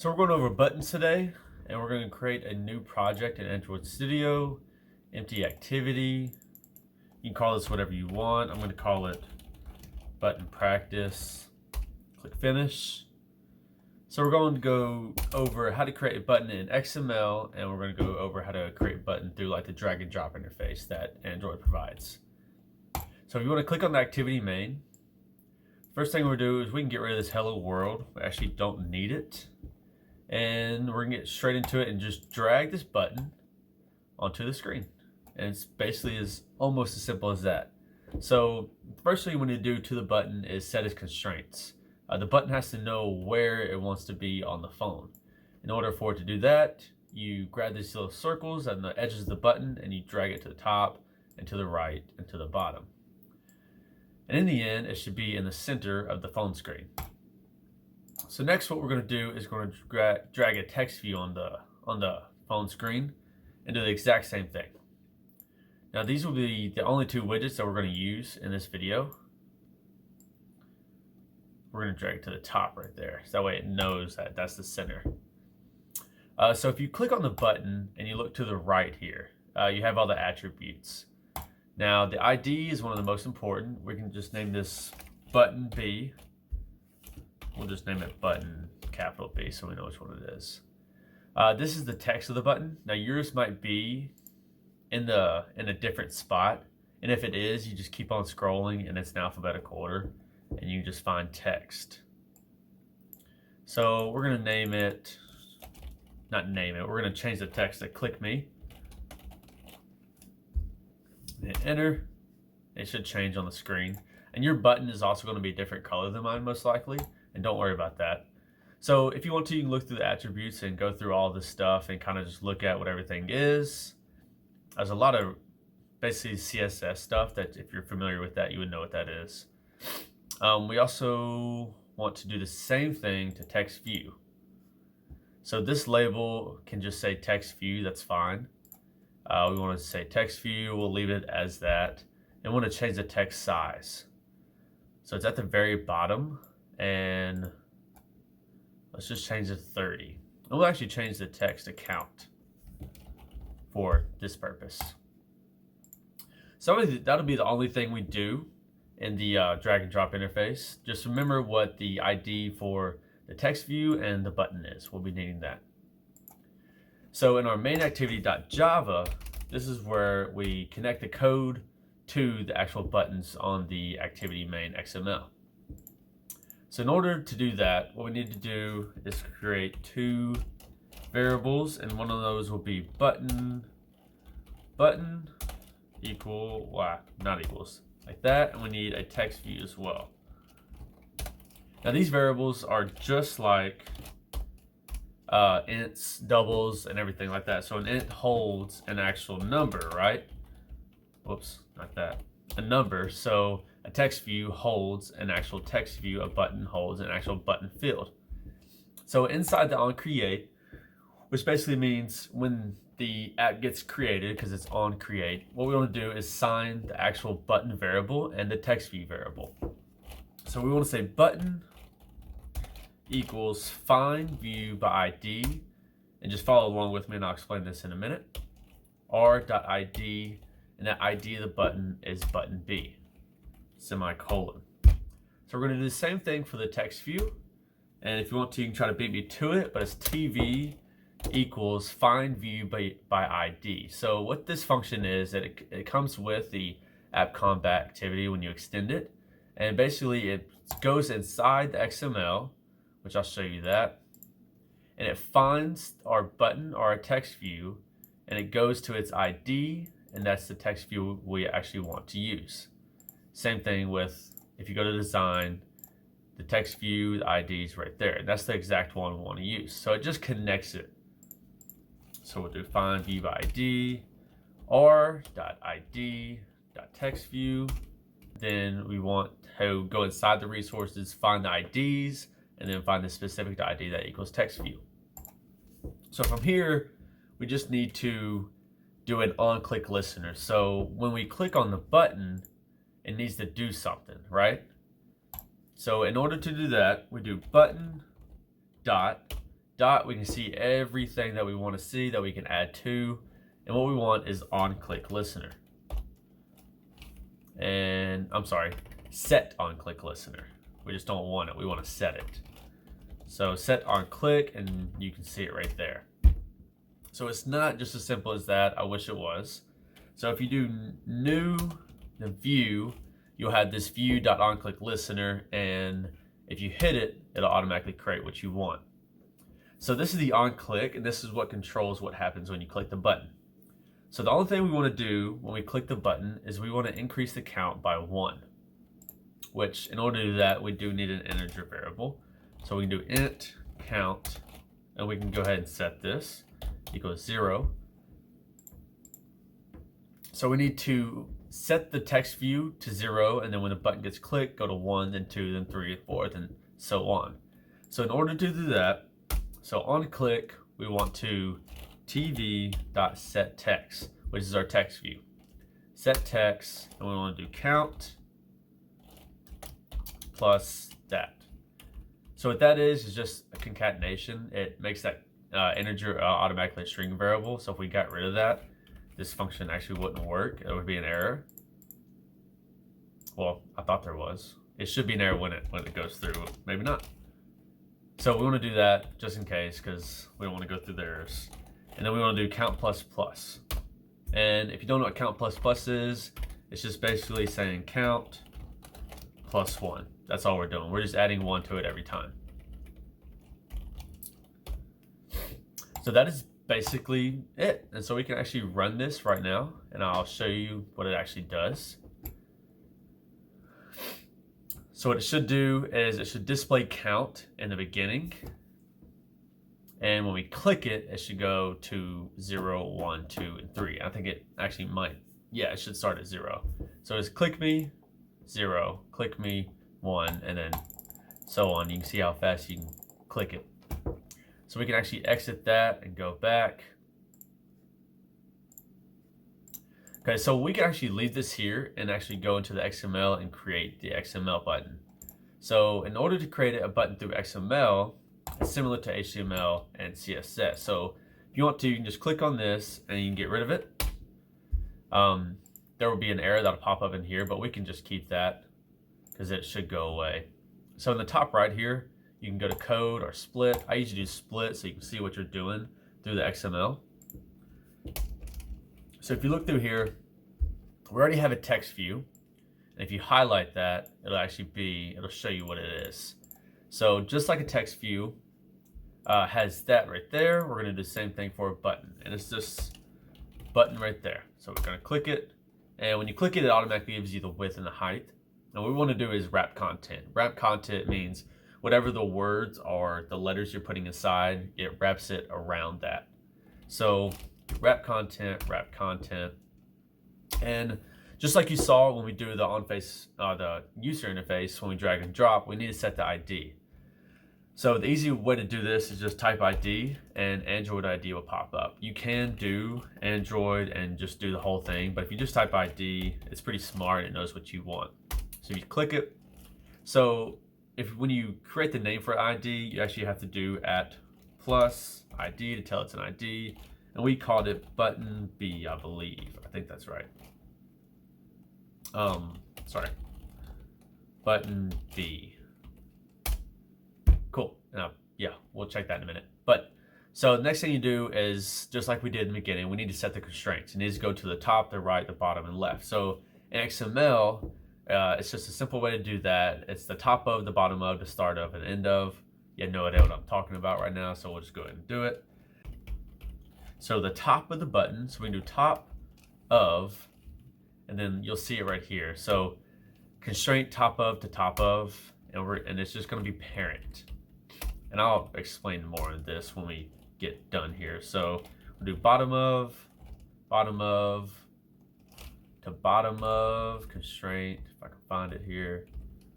So we're going over buttons today, and we're going to create a new project in Android Studio, empty activity. You can call this whatever you want. I'm going to call it button practice. Click finish. So we're going to go over how to create a button in XML, and we're going to go over how to create a button through like the drag and drop interface that Android provides. So if you want to click on the activity main, first thing we'll do is we can get rid of this hello world. We actually don't need it. And we're gonna get straight into it and just drag this button onto the screen. And it's basically almost as simple as that. So the first thing you want to do to the button is set its constraints. The button has to know where it wants to be on the phone. In order for it to do that, you grab these little circles on the edges of the button and you drag it to the top and to the right and to the bottom. And in the end, it should be in the center of the phone screen. So next what we're going to do is going to drag a text view on the phone screen and do the exact same thing. Now these will be the only two widgets that we're going to use in this video. We're going to drag it to the top right there, so that way it knows that that's the center. So if you click on the button and you look to the right here, you have all the attributes. Now the ID is one of the most important. We can just name this button B. We'll just name it button capital B so we know which one it is. This is the text of the button. Now yours might be in a different spot, and if it is, you just keep on scrolling and it's in alphabetical order and you just find text. So we're gonna name it, we're gonna change the text to click me. Hit enter. It should change on the screen. And your button is also going to be a different color than mine most likely. And don't worry about that. So if you want to, you can look through the attributes and go through all this stuff and kind of just look at what everything is. There's a lot of basically CSS stuff that if you're familiar with that, you would know what that is. We also want to do the same thing to text view. So this label can just say text view, that's fine. We want to say text view, we'll leave it as that. And we want to change the text size. So it's at the very bottom. And let's just change it to 30. And we'll actually change the text to count for this purpose. So that'll be the only thing we do in the drag and drop interface. Just remember what the ID for the text view and the button is. We'll be needing that. So in our main activity.java, this is where we connect the code to the actual buttons on the activity main XML. So in order to do that, what we need to do is create two variables, and one of those will be button not equals, like that, and we need a text view as well. Now these variables are just like ints, doubles, and everything like that. So an int holds an actual number, right? Whoops, not that. A number. So a text view holds an actual text view, a button holds an actual button field. So inside the onCreate, which basically means when the app gets created, because it's on create, what we want to do is sign the actual button variable and the text view variable. So we want to say button equals find view by ID, and just follow along with me and I'll explain this in a minute. r.id, and that ID of the button is button B, semicolon. So we're going to do the same thing for the text view, and if you want to, you can try to beat me to it, but it's TV equals find view by ID. So what this function is that it comes with the app combat activity when you extend it, and basically it goes inside the XML, which I'll show you that, and it finds our button or our text view, and it goes to its ID, and that's the text view we actually want to use. Same thing with, if you go to design, the text view, the ID is right there. That's the exact one we want to use. So it just connects it. So we'll do find view by ID, r.id.text view. Then we want to go inside the resources, find the IDs, and then find the specific ID that equals text view. So from here, we just need to do an on-click listener. So when we click on the button, it needs to do something, right? So in order to do that, we do button dot dot, we can see everything that we want to see that we can add to. And what we want is on-click listener. And I'm sorry, set on-click listener. We just don't want it, we want to set it. So set on-click, and you can see it right there. So it's not just as simple as that. I wish it was. So if you do new, the view, you'll have this view.onClick listener, and if you hit it, it'll automatically create what you want. So this is the on-click, and this is what controls what happens when you click the button. So the only thing we want to do when we click the button is we want to increase the count by 1, which in order to do that, we do need an integer variable. So we can do int count, and we can go ahead and set this equals 0. So we need to set the text view to 0, and then when the button gets clicked, go to 1, then 2, then 3, 4, and so on. So in order to do that, so on click, we want to tv.setText, which is our text view. Set text, and we want to do count plus that. So what that is just a concatenation. It makes that integer automatically a string variable. So if we got rid of that, this function actually wouldn't work. It would be an error. Well, I thought there was. It should be an error when it goes through. Maybe not. So we want to do that just in case, because we don't want to go through the errors. And then we want to do count plus plus. And if you don't know what count plus plus is, it's just basically saying count plus 1. That's all we're doing. We're just adding 1 to it every time. So that is basically it. And so we can actually run this right now, and I'll show you what it actually does. So what it should do is it should display count in the beginning. And when we click it, it should go to 0, 1, 2, and 3. I think it actually might. Yeah, it should start at 0. So it's click me, 0, click me, 1, and then so on. You can see how fast you can click it. So we can actually exit that and go back. Okay, so we can actually leave this here and actually go into the XML and create the XML button. So in order to create a button through XML, it's similar to HTML and CSS. So if you want to, you can just click on this and you can get rid of it. There will be an error that'll pop up in here, but we can just keep that because it should go away. So in the top right here, you can go to code or split. I usually do split so you can see what you're doing through the XML. So if you look through here, we already have a text view. And if you highlight that, it'll show you what it is. So just like a text view has that right there, we're gonna do the same thing for a button. And it's this button right there. So we're gonna click it. And when you click it, it automatically gives you the width and the height. And what we wanna do is wrap content. Wrap content means whatever the words are, the letters you're putting inside, it wraps it around that. So wrap content, and just like you saw when we do the user interface, when we drag and drop, we need to set the ID. So the easy way to do this is just type ID, and Android ID will pop up. You can do Android and just do the whole thing, but if you just type ID, it's pretty smart. It knows what you want. So if you click it, so when you create the name for ID, you actually have to do @+ID to tell it's an ID. And we called it button B, I believe. I think that's right. Sorry. Button B. Cool. Yeah, we'll check that in a minute. But so the next thing you do is just like we did in the beginning, we need to set the constraints. It needs to go to the top, the right, the bottom, and left. So in XML, it's just a simple way to do that. It's the top of, the bottom of, the start of, and end of. You have no idea what I'm talking about right now, so we'll just go ahead and do it. So the top of the button, so we can do top of, and then you'll see it right here. So constraint top of to top of, and it's just going to be parent. And I'll explain more of this when we get done here. So we'll do bottom of to bottom of constraint. If I can find it here,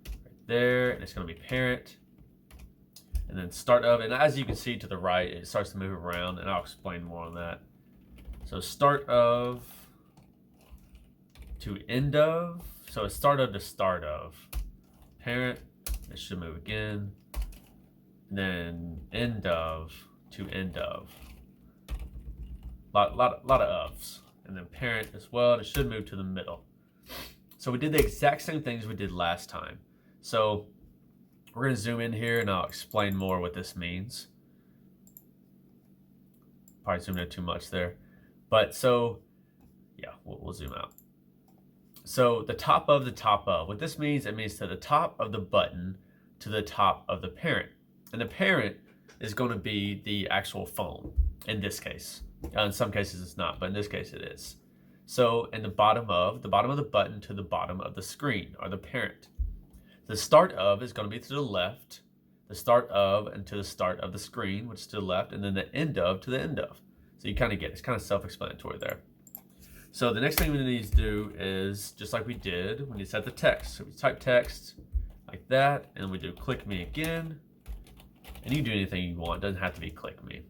right there, and it's going to be parent. And then start of, and as you can see to the right, it starts to move around, and I'll explain more on that. So start of to end of, so it's start of to start of. Parent, it should move again. And then end of to end of. Lot of ofs. And then parent as well, and it should move to the middle. So we did the exact same things we did last time. So we're going to zoom in here and I'll explain more what this means. Probably zoomed in too much there. But so, yeah, we'll zoom out. So the top of, what this means, it means to the top of the button to the top of the parent. And the parent is going to be the actual phone in this case. In some cases it's not, but in this case it is. So in the bottom of the button to the bottom of the screen are the parent. The start of is going to be to the left, the start of and to the start of the screen, which is to the left, and then the end of to the end of. So you kind of get it. It's kind of self-explanatory there. So the next thing we need to do is, just like we did, we need to set the text. So we type text like that, and we do click me again. And you can do anything you want. It doesn't have to be click me.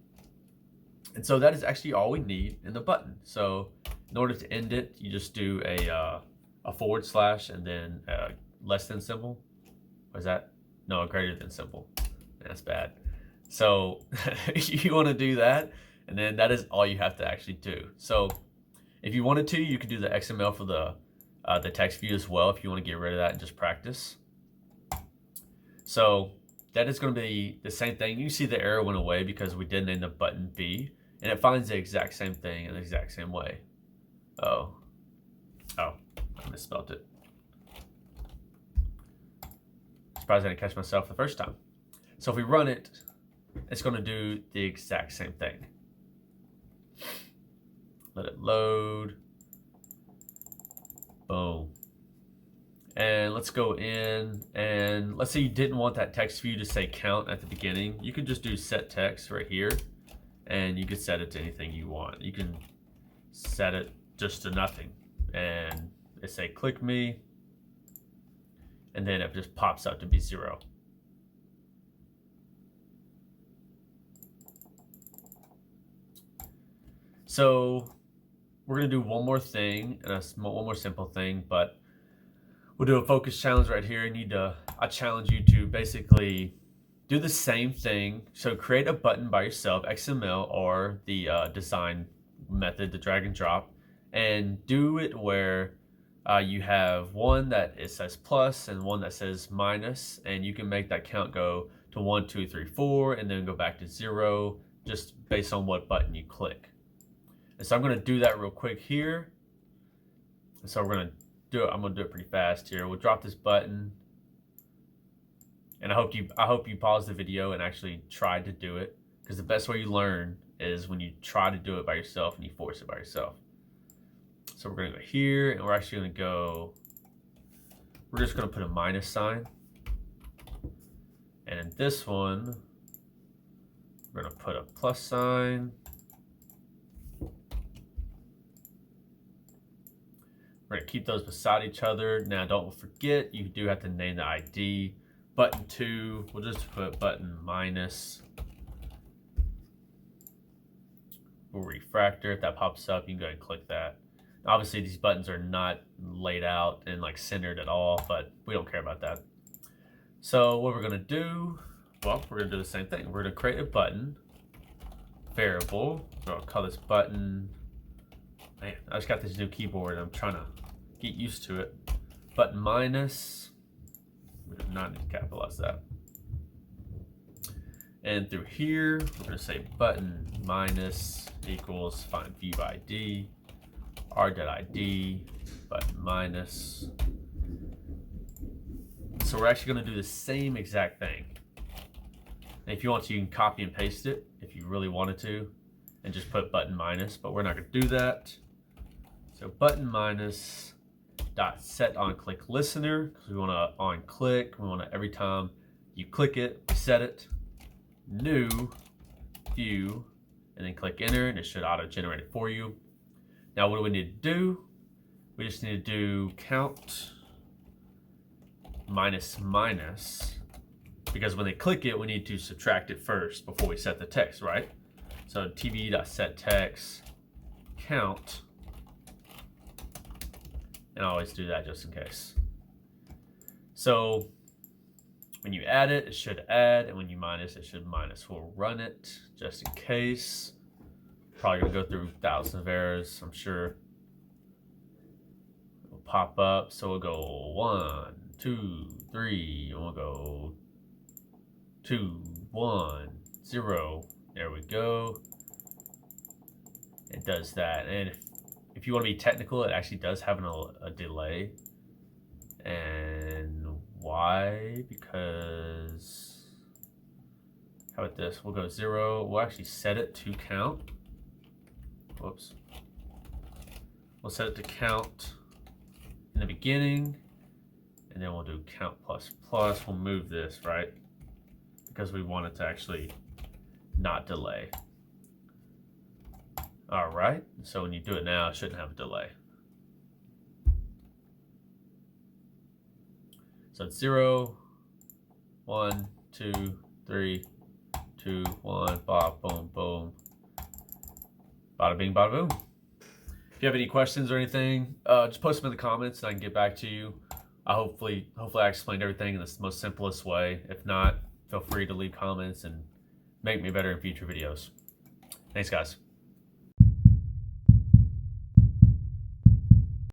And so that is actually all we need in the button. So in order to end it, you just do a / and then a less than symbol. Or is that? No, a greater than symbol. That's bad. So you want to do that, and then that is all you have to actually do. So if you wanted to, you could do the XML for the text view as well if you want to get rid of that and just practice. So that is going to be the same thing. You see the error went away because we did name the button B, and it finds the exact same thing in the exact same way. Oh, I misspelled it. Surprised I didn't catch myself the first time. So if we run it, it's going to do the exact same thing. Let it load. Boom. And let's go in, and let's say you didn't want that text view to say count at the beginning. You could just do set text right here, and you could set it to anything you want. You can set it just to nothing, and it say click me, and then it just pops up to be 0. So we're gonna do one more thing, and one more simple thing, but we'll do a focus challenge right here. I challenge you to basically do the same thing. So create a button by yourself, XML or the design method, the drag and drop, and do it where you have one that it says plus and one that says minus, and you can make that count go to 1, 2, 3, 4, and then go back to 0, just based on what button you click. And so I'm going to do that real quick here. And so we're going to do it. I'm going to do it pretty fast here. We'll drop this button, and I hope you pause the video and actually try to do it, because the best way you learn is when you try to do it by yourself and you force it by yourself. So we're going to go here, and we're actually going to go. We're just going to put a minus sign, and in this one, we're going to put a plus sign. We're going to keep those beside each other. Now, don't forget, you do have to name the ID. Button 2, we'll just put button minus. We'll refractor. If that pops up, you can go ahead and click that. Obviously, these buttons are not laid out and like centered at all, but we don't care about that. So what we're going to do, well, we're going to do the same thing. We're going to create a button variable. We're going to call this button. Man, I just got this new keyboard. I'm trying to get used to it. Button minus. We do not need to capitalize that. And through here, we're going to say button minus equals find view ID, r.id, button minus. So we're actually going to do the same exact thing. And if you want to, you can copy and paste it if you really wanted to, and just put button minus, but we're not going to do that. So button minus dot set on click listener, because we want to on click. We want to, every time you click it, we set it. New view, and then click enter, and it should auto generate it for you. Now what do we need to do? We just need to do count minus minus, because when they click it, we need to subtract it first before we set the text, right? So tv.setText count, and I always do that just in case. So When you add it, it should add, and when you minus, it should minus. We'll run it just in case. Probably gonna go through thousands of errors, I'm sure. It'll pop up, so we'll go 1, 2, 3, and we'll go 2, 1, 0. There we go. It does that, and if you want to be technical, it actually does have a delay. And why? Because, how about this? We'll go 0. We'll actually set it to count. Whoops. We'll set it to count in the beginning, and then we'll do count plus plus. We'll move this, right? Because we want it to actually not delay. All right, so when you do it now, it shouldn't have a delay. So it's 0, 1, 2, 3, 2, 1, bop, boom, boom. Bada bing, bada boom. If you have any questions or anything, just post them in the comments and I can get back to you. Hopefully I explained everything in the most simplest way. If not, feel free to leave comments and make me better in future videos. Thanks, guys.